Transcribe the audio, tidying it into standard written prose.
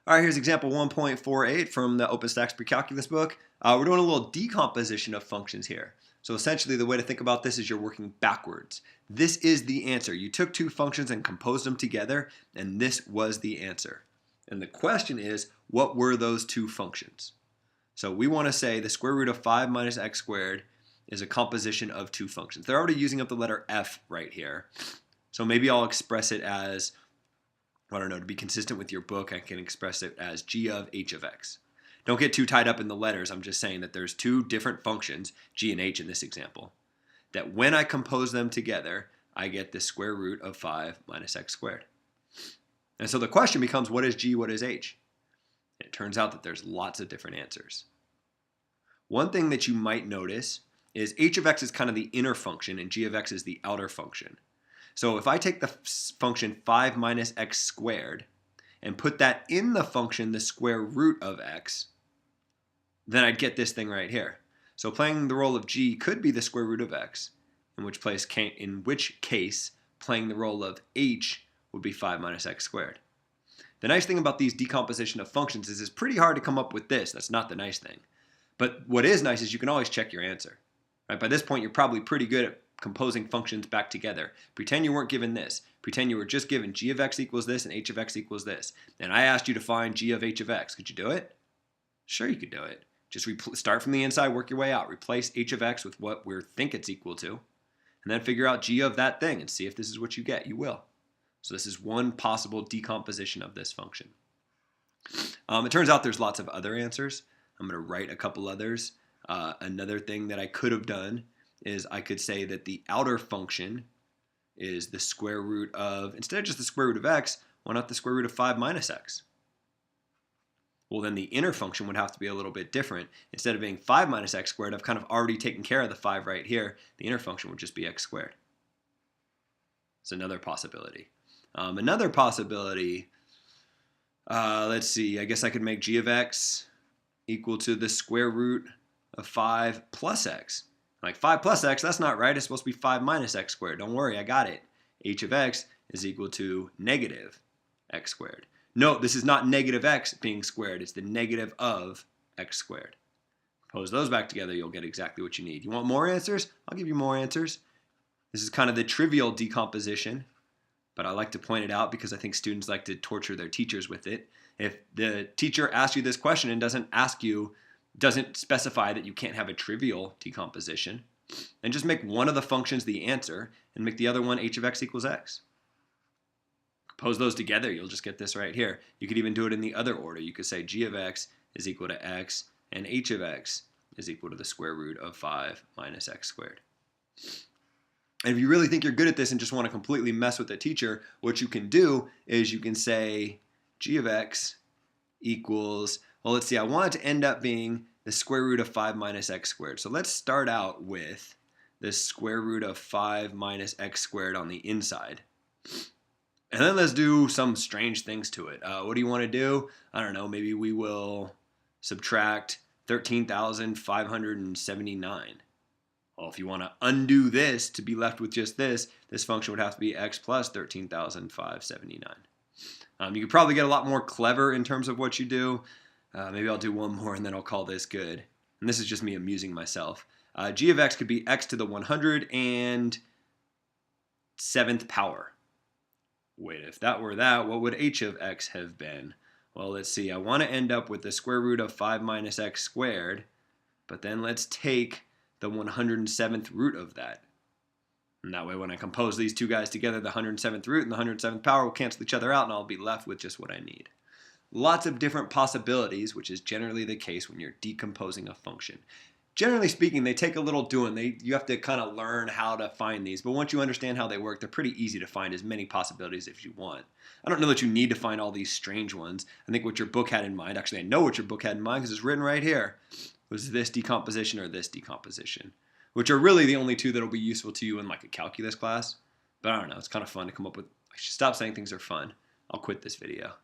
All right, here's example 1.48 from the OpenStax PreCalculus book. We're doing a little decomposition of functions here. So essentially the way to think about this is you're working backwards. This is the answer. You took two functions and composed them together, and this was the answer. And the question is, what were those two functions? So we want to say the square root of 5 minus x squared is a composition of two functions. They're already using up the letter f right here. So maybe I'll express it as, I don't know, to be consistent with your book, I can express it as g of h of x. Don't get too tied up in the letters. I'm just saying that there's two different functions, g and h in this example, that when I compose them together, I get the square root of 5 minus x squared. And so the question becomes, what is g, what is h? It turns out that there's lots of different answers. One thing that you might notice is h of x is kind of the inner function and g of x is the outer function. So if I take the function 5 minus x squared and put that in the function the square root of x, then I'd get this thing right here. So playing the role of g could be the square root of x, in which case playing the role of h would be 5 minus x squared. The nice thing about these decomposition of functions is it's pretty hard to come up with this. That's not the nice thing. But what is nice is you can always check your answer. Right? By this point, you're probably pretty good at composing functions back together. Pretend you weren't given this. Pretend you were just given g of x equals this and h of x equals this. And I asked you to find g of h of x. Could you do it? Sure, you could do it. Just start from the inside, work your way out. Replace h of x with what we think it's equal to. And then figure out g of that thing and see if this is what you get. You will. So this is one possible decomposition of this function. It turns out there's lots of other answers. I'm going to write a couple others. Another thing that I could have done is I could say that the outer function is the square root of, instead of just the square root of x, why not the square root of 5 minus x? Well, then the inner function would have to be a little bit different. Instead of being 5 minus x squared, I've kind of already taken care of the 5 right here. The inner function would just be x squared. It's another possibility. Another possibility, let's see, I guess I could make g of x equal to the square root of 5 plus x. Like 5 plus x, that's not right. It's supposed to be 5 minus x squared. Don't worry, I got it. H of x is equal to negative x squared. Note, this is not negative x being squared. It's the negative of x squared. Pose those back together, you'll get exactly what you need. You want more answers? I'll give you more answers. This is kind of the trivial decomposition, but I like to point it out because I think students like to torture their teachers with it. If the teacher asks you this question and doesn't specify that you can't have a trivial decomposition, then just make one of the functions the answer and make the other one h of x equals x. Compose those together, you'll just get this right here. You could even do it in the other order. You could say g of x is equal to x and h of x is equal to the square root of 5 minus x squared. And if you really think you're good at this and just want to completely mess with the teacher, what you can do is you can say g of x equals, well, let's see, I want it to end up being the square root of 5 minus x squared. So let's start out with the square root of 5 minus x squared on the inside. And then let's do some strange things to it. What do you want to do? I don't know, maybe we will subtract 13,579. Well, if you want to undo this to be left with just this function would have to be x plus 13,579. You could probably get a lot more clever in terms of what you do. Maybe I'll do one more and then I'll call this good. And this is just me amusing myself. G of x could be x to the 107th power. Wait, if that were that, what would h of x have been? Well, let's see. I want to end up with the square root of 5 minus x squared, but then let's take the 107th root of that. And that way when I compose these two guys together, the 107th root and the 107th power will cancel each other out and I'll be left with just what I need. Lots of different possibilities, which is generally the case when you're decomposing a function. Generally speaking, they take a little doing. You have to kind of learn how to find these, but once you understand how they work, they're pretty easy to find as many possibilities as you want. I don't know that you need to find all these strange ones. I think what your book had in mind, actually I know what your book had in mind because it's written right here, was this decomposition or this decomposition, which are really the only two that will be useful to you in like a calculus class. But I don't know, it's kind of fun to come up with. I should stop saying things are fun. I'll quit this video.